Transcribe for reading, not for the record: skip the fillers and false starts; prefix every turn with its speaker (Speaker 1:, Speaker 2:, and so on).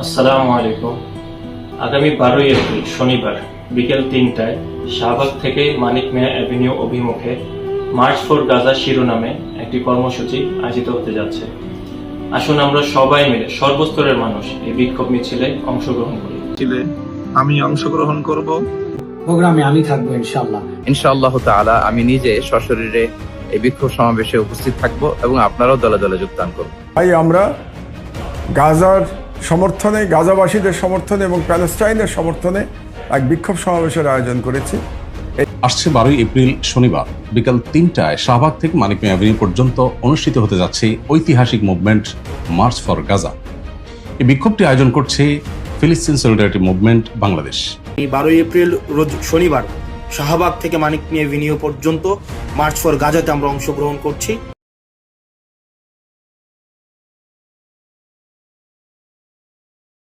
Speaker 1: আসসালামু আলাইকুম। আগামী 12ই এপ্রিল শনিবার বিকেল 3টায় শাহবাগ থেকে মানিক মিয়া অ্যাভিনিউ অভিমুখে মার্চ ফর গাজা শিরোনামে একটি কর্মসূচি আয়োজিত হতে যাচ্ছে। আসুন আমরা সবাই মিলে সর্বস্তরের মানুষ এই বিক্ষোভ মিছিলে অংশগ্রহণ করি।
Speaker 2: আমি অংশগ্রহণ করব।
Speaker 3: প্রোগ্রামে আমি থাকবো ইনশাআল্লাহ।
Speaker 4: ইনশাআল্লাহ তাআলা আমি নিজে সশরীরে এই বিক্ষোভ সমাবেশে উপস্থিত থাকব এবং আপনারাও দলে দলে যোগদান করবেন।
Speaker 5: তাই আমরা গাজার সমর্থনে, গাজাবাসীদের সমর্থনে এবং প্যালেস্টাইনের সমর্থনে এক বিক্ষোভ সমাবেশের আয়োজন করেছি।
Speaker 6: আসছে 12ই এপ্রিল শনিবার বিকাল 3টায় শাহবাগ থেকে মানিক মিয়া অ্যাভিনিউ পর্যন্ত অনুষ্ঠিত হতে যাচ্ছে ঐতিহাসিক মুভমেন্ট মার্চ ফর গাজা। এই বিক্ষোভটি আয়োজন করছে ফিলিস্তিন সলিডারিটি মুভমেন্ট বাংলাদেশ।
Speaker 7: এই 12ই এপ্রিল রোজ শনিবার শাহবাগ থেকে মানিক মিয়া অ্যাভিনিউ পর্যন্ত মার্চ ফর গাজাতে আমরা অংশগ্রহণ করছি।